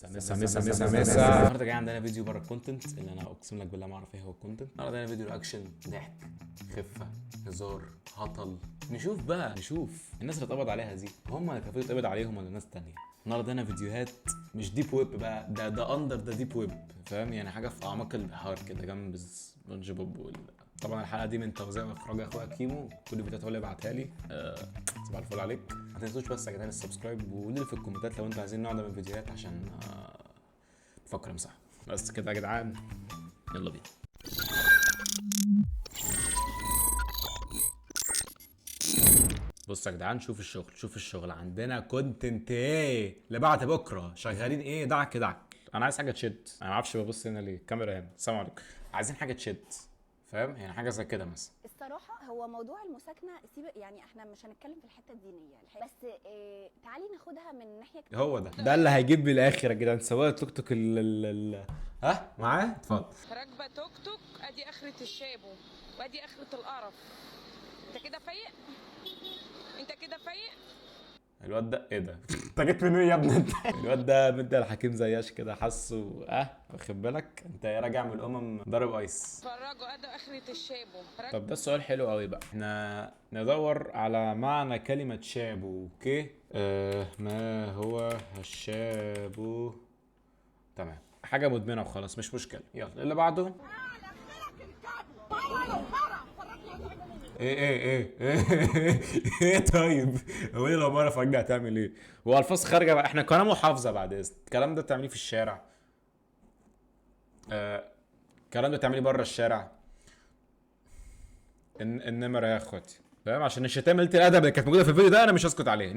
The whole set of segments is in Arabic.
النهارده جاي عندنا فيديو بره الكونتنت اللي انا اقسم لك بالله ما اعرف ايه هو الكونتنت. النهارده عندنا فيديو اكشن، ضحك، خفه، هزار، هطل. نشوف الناس اللي اتقبض عليها دي هم اللي كانوا يتقبض عليهم ولا ناس تانية. النهارده هنا فيديوهات مش ديب ويب بقى، ده اندر ده ديب ويب، فاهم يعني؟ حاجه في اعماق البحار كده جنب سبونج بوب طبعا الحلقه دي من توزيع واخراج اخويا كيمو، كل الفيديوهات هو اللي بعتها لي. صباح الفل عليك. ما تنسوش بس يا جدعان السبسكرايب، وقولوا لي في الكومنتات لو انتوا عايزين نوع ده من الفيديوهات عشان بفكر امسحها. بس كده يا جدعان، يلا بينا. بصوا يا جدعان، شوف الشغل عندنا كونتنت ايه لبعد بكره، شغالين ايه دعك. انا عايز حاجه تشد، انا ما اعرفش ببص هنا ليه، الكاميرا هنا. السلام عليكم. عايزين حاجه تشد، فاهم يعني؟ حاجه زي كده مثلا. الصراحه هو موضوع المساكنه سيبك، يعني احنا مش هنتكلم في الحته الدينيه بس تعالي ناخدها من ناحيه. هو ده اللي هيجيب لي الاخر يا جدعان. سواق توك توك ها معاه، اتفضل. راكبه توك توك، ادي اخره الشابو وادي اخره القرف. انت كده فايق؟ الواد ده ايه ده؟ انت جيت من ايه يا ابني انت؟ الواد ده مدي الحكيم زياش كده، حاسه واخد بالك انت راجع من الامم ضارب ايس. فرجوا ادي اخره الشابو. طب ده السؤال حلو قوي بقى، احنا ندور على معنى كلمة شابو. اوكي، ما هو الشابو؟ تمام، حاجة مدمنة وخلاص، مش مشكلة. يلا اللي بعده. ايه طيب، هو ايه لو مرة فجأة هتعمل ايه؟ هو الفاظ خارجة بقى، احنا قناة محافظة بعد اذن. الكلام ده بتعمليه في الشارع، الكلام ده بتعمليه بره الشارع. النمرة يا اخواتي، فاهم؟ عشان الشتائم قلة الادب اللي كانت موجودة في الفيديو ده انا مش هسكت عليه.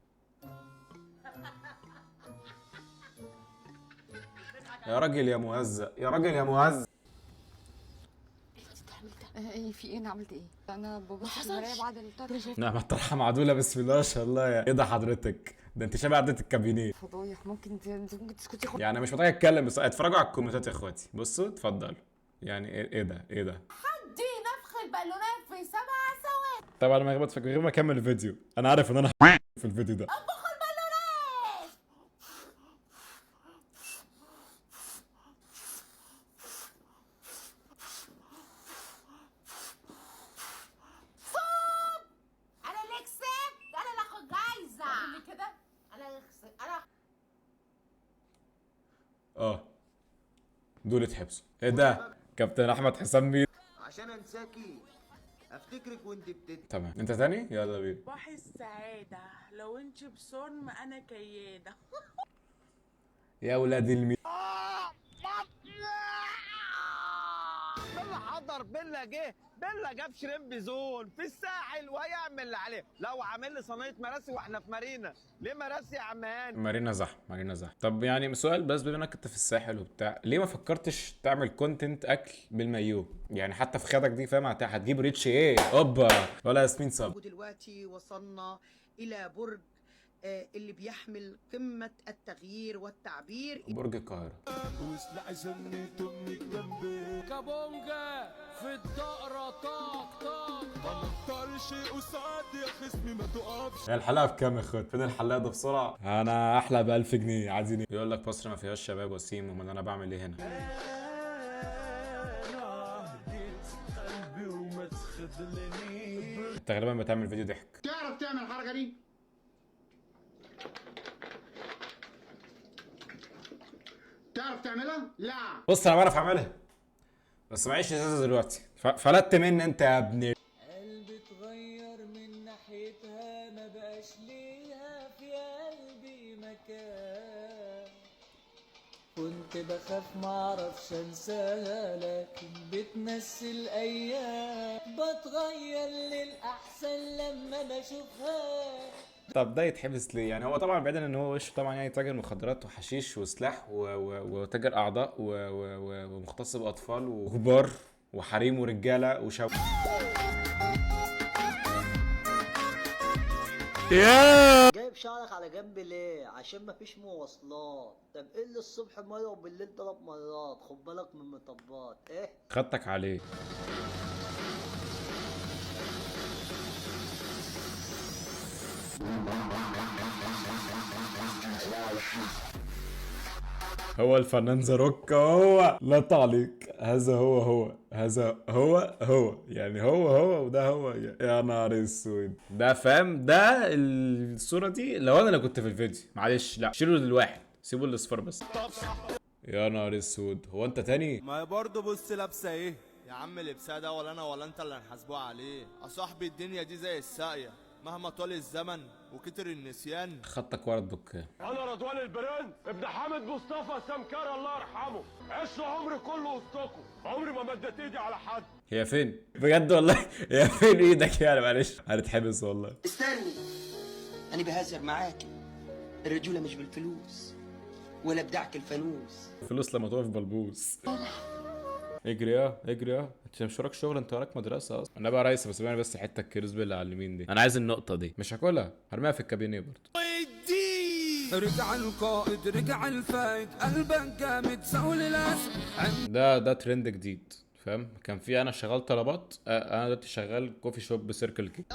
يا راجل يا مهزأ، يا راجل يا مهزأ. ايه في ايه؟ انا عملت ايه؟ انا ببص في المرايه بعد الطرح. نعم، الطرحه معدوله، بسم الله ما شاء الله. يا ايه ده حضرتك؟ ده انت شبه عدة الكابينيه. فضايح. ممكن تسكتي يعني مش محتاج اتكلم، بس اتفرجوا على الكومنتات يا اخواتي. بصوا اتفضلوا. يعني ايه ده؟ حدي نفخ البالونات في 7 ثواني. طبعا لما يغبط فكر غير ما اكمل الفيديو، انا عارف ان انا في الفيديو ده. انفخ البالونات. صوت. انا اللي كسبت، انا اللي اخد جايزه. اللي كده انا اللي كسبت. انا دول اتحبسوا. ايه ده؟ كابتن احمد حسام مين؟ عشان انساكي افتكرك وانت تمام، انت تاني؟ يلا بينا. صباح السعادة، لو انت بصرم انا كيادة. يا ولاد المي. بيلا حضر، بيلا جه، بيلا جاب شريمب زون في الساحل وهيعمل اللي عليه. لو عامل لي صينيه مراسي واحنا في مارينا، ليه مراسي يا عم هاني؟ مارينا زحمه. طب يعني سؤال بس، بما انك انت في الساحل وبتاع، ليه ما فكرتش تعمل كونتنت اكل بالمايو؟ يعني حتى في خدك دي، فاهم؟ هتجيب ريتش ايه؟ اوبا ولا ياسمين صب. ودلوقتي وصلنا الى برج اللي بيحمل قمة التغيير والتعبير. برج القاهرة. كابونجا في الدقرة طاق ما نختارش قصاد يا خصمي ما تقفش. هي الحلقة بكام يا اخوات؟ فين الحلاق ده بسرعة؟ انا احلى ب1000 جنيه عايزين ايه؟ يقول لك مصر ما فيهاش شباب وسيم، امال انا بعمل ايه هنا؟ انت غالبا بتعمل فيديو ضحك. تعرف تعمل الحركة دي؟ تعرف تعملها؟ لا. بص انا بعرف اعملها، بس معيش ازازة دلوقتي، فلت مني انت يا ابني. قلبي اتغير من ناحيتها، ما بقاش ليها في قلبي مكان. كنت بخاف معرفش انساها، لكن بتنسي الايام. بتغير للاحسن لما بشوفها. طب ده يتحبس ليه؟ يعني هو طبعا بعيدا ان هو وشه طبعا يعني تاجر مخدرات وحشيش وسلاح وتاجر اعضاء ومغتصب اطفال وكبار وحريم ورجاله وشباب. جايب شعرك على جنب ليه؟ عشان مفيش مواصلات. طب ايه اللي الصبح مرة وبالليل 3 مرات؟ خد بالك من المطبات. ايه؟ خدتك عليه. هو الفنان زاروكا، هو لا تعليق. هذا هو يعني هو وده هو. يا نهار اسود، ده فاهم؟ ده الصورة دي لو انا اللي كنت في الفيديو، معلش لا شيلوا للواحد، سيبوا الاصفار بس. يا نهار اسود، هو انت تاني؟ ما هي برضه بص لابسه ايه يا عم، لبسها ده ولا انا ولا انت اللي هنحاسبوها عليه يا صاحبي. الدنيا دي زي الساقيه، مهما طال الزمن وكتر النسيان. خطك ورا الدكان. انا رضوان البرنس ابن حامد مصطفى سمكار الله يرحمه، عشت عمري كله وسطكم، عمري ما مدت ايدي على حد. هي فين بجد والله؟ هي فين ايدك يعني؟ معلش هنتحبس والله. استني، انا بهزر معاك. الرجوله مش بالفلوس ولا بدعك الفانوس. فلوس لما تقف بلبوس. اجري اجري انت مش وراك شغل، انت وراك مدرسه اصلا. انا بقى ريس، بس انا بس حته الكريسبي اللي على اليمين دي، انا عايز النقطه دي، مش هاكلها، هرميها في الكابينيه برضه. رجع القائد رجع الفايد، قلبك جامد سول الاسد. ده ترند جديد فاهم؟ كان في انا شغال طلبات، انا دلوقتي شغال كوفي شوب بسيركل كي.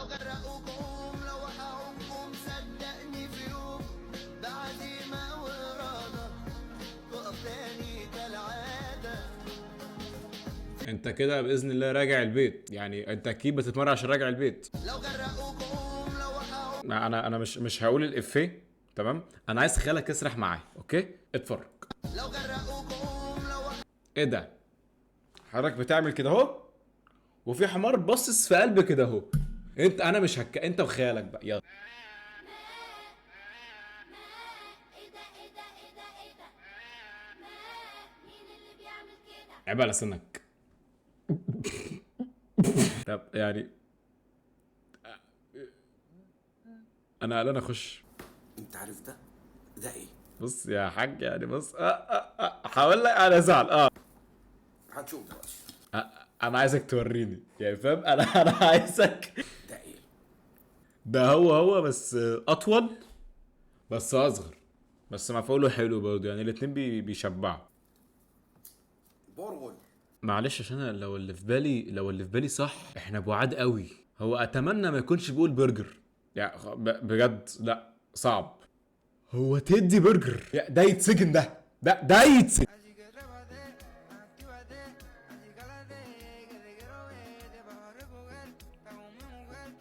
انت كده باذن الله راجع البيت، يعني انت اكيد بتتمرن عشان راجع البيت. انا مش هقول الافيه تمام، انا عايز خيالك يسرح معايا، اوكي؟ اتفرج. ايه ده؟ حضرتك بتعمل كده اهو، وفي حمار باصص في قلب كده اهو. انا مش انت وخيالك بقى، يلا. عيب على سنك. طب يعني انا قلقان اخش. انت عارف ده ايه؟ بص يا حاج يعني بص هقول لك انا ازعل هتشوف دلوقتي. انا عايزك توريني يعني فاهم؟ انا عايزك. ده ايه؟ ده هو بس اطول بس اصغر، بس مفعوله حلو برضه، يعني الاتنين بيشبعوا. برغل. معلش عشان أنا لو اللي في بالي صح، احنا بعاد قوي. هو اتمنى ما يكونش بيقول برجر يعني بجد، لا صعب. هو تدي برجر ده يتسجن، ده يتسجن.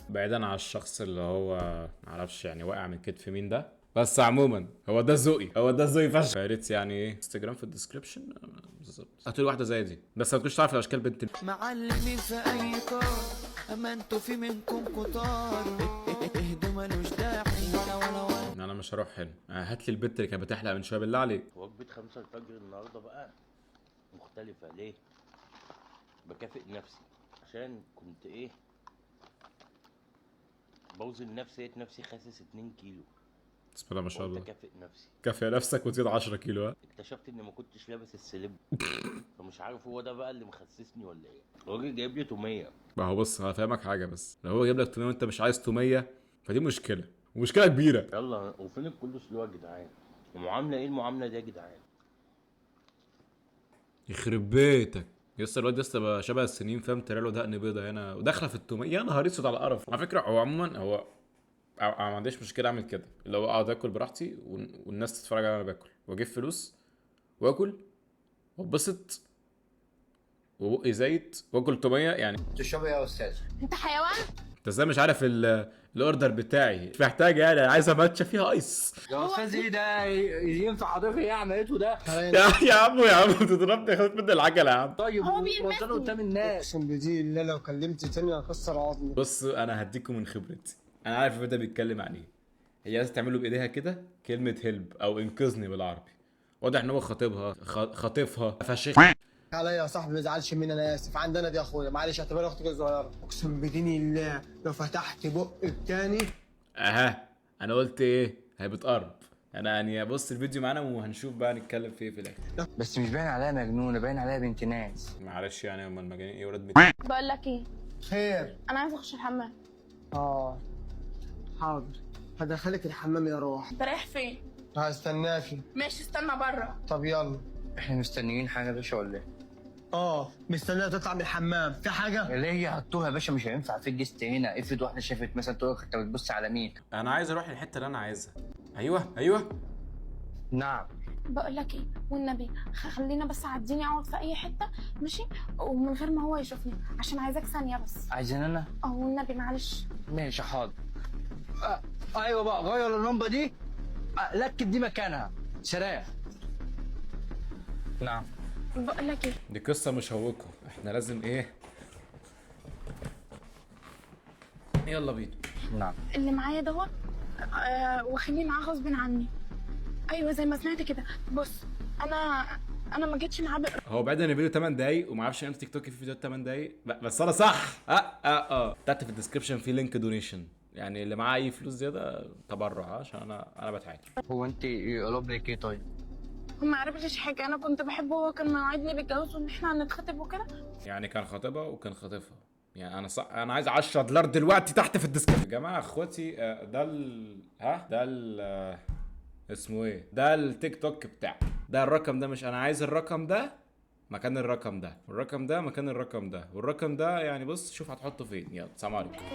بعيدا عن الشخص اللي هو معرفش يعني واقع من كتف مين ده، بس عموما هو ده ذوقي فشخ. يا ريت يعني ايه انستجرام في الديسكربشن بالظبط، هاتولي واحده زي دي، بس ما تكونش تعرف الاشكال بنت. معلمين في اي كار، اما انتوا في منكم كتار، اهدوا ملوش داعي ولا انا مش هروح هنا. هات لي البت اللي كانت بتحلق من شويه بالله عليك. وجبة 5 الفجر النهارده بقى مختلفة. ليه؟ بكافئ نفسي عشان كنت ايه بوزن نفسي، لقيت نفسي خاسس 2 كيلو. بسم الله ما شاء الله. كافئ نفسي، كافئ نفسك وتزيد 10 كيلو. اكتشفت اني ما كنتش لابس السليب فمش عارف هو ده بقى اللي مخسسني ولا ايه. الراجل جايب لي توميه. ما هو بص هفهمك حاجه، بس لو هو جايب لك توميه وانت مش عايز توميه فدي مشكله، ومشكله كبيره. يلا، وفين الكل سلوى يا جدعان؟ المعامله ايه المعامله دي يا جدعان؟ يخرب بيتك يسطا، الواد يسطا بقى شبه السنين فاهم؟ تريله دقن بيضه هنا وداخله في التوميه. يا نهار اسود على القرف. على فكره هو عموما هو ما عنديش مشكله اعمل كده، اللي هو اقعد اكل براحتي والناس تتفرج على انا باكل، واجيب فلوس واكل واتبسط وبقي زيت واكل توميه. يعني تشرب ايه يا استاذ؟ انت حيوان. انت ازاي مش عارف الاوردر بتاعي؟ مش محتاج يعني، انا عايزه ماتشه فيها ايس. يا استاذ ايه ده؟ ينفع حضرتك ايه عملته ده؟ يا عم تضربني، خد مني العجله يا عم. طيب وصلنا قدام الناس. اقسم بدين الله لو كلمت تاني هكسر عظمي. بص انا هديكم من خبرتي، انا عارف الفيديو ده بيتكلم عن ايه. هي لازم تعملوا بايديها كده كلمه هيلب او انقذني بالعربي. واضح ان هو خاطفها فشخ. عليا يا صاحبي ما تزعلش مني، انا اسف. عندنا دي يا اخويا، معلش اعتبرها اختك الصغيره. اقسم بدين الله لو فتحت بق التاني. انا قلت ايه؟ هي بتقرب. انا يعني بص الفيديو معانا وهنشوف بقى نتكلم في ايه في الاخر. بس مش باين عليها مجنونه، باين عليها بنت ناس. معلش يعني هم المجانين ايه ولاد بقول لك ايه؟ خير. انا عايز اخش الحمام. حاضر، هدخلك الحمام يا روح. انت رايح فين؟ هستناكي. ماشي استنى بره. طب يلا. احنا مستنيين حاجه يا باشا ولا ايه؟ مستنيه تطلع من الحمام. في حاجه؟ اللي هي حطوها يا باشا، مش هينفع في الجست هنا. افرض واحده شافت مثلا تقول لك انت بتبص على مين؟ انا عايز اروح للحته اللي انا عايزها. ايوه نعم. بقول لك ايه والنبي خلينا بس عديني اقعد في اي حته ماشي، ومن غير ما هو يشوفني عشان عايزاك ثانيه بس. عايزين انا؟ والنبي معلش. ماشي حاضر. ايوه بقى غير اللمبه دي، ركب دي مكانها. سلام. نعم. بقول لك ايه، دي قصه مشوقه، احنا لازم ايه، يلا بينا. نعم. اللي معايا دوت وخليه معاه غصب عني. ايوه زي ما سمعت كده. بص انا ما جيتش معاه هو بعد ان الفيديو 8 دقايق وما اعرفش انت تيك توك في فيديوهات 8 دقايق، بس انا صح. تحت في الديسكربشن في لينك دونيشن، يعني اللي معاه اي فلوس زياده تبرع عشان انا بتعاني. هو انت قلب لك ايه طيب؟ ما عرفتش حاجه، انا كنت بحبه وهو كان موعدني بالجواز وان احنا هنتخطب وكده. يعني كان خاطبها وكان خاطفها، يعني انا صح. انا عايز 10 دولار دلوقتي تحت في الديسكربشن يا جماعه اخواتي. ده اسمه ايه، ده التيك توك بتاعي، ده الرقم ده، مش انا عايز الرقم ده مكان الرقم ده، والرقم ده مكان الرقم ده، والرقم ده يعني بص شوف هتحطه فين. يلا سلام عليكم.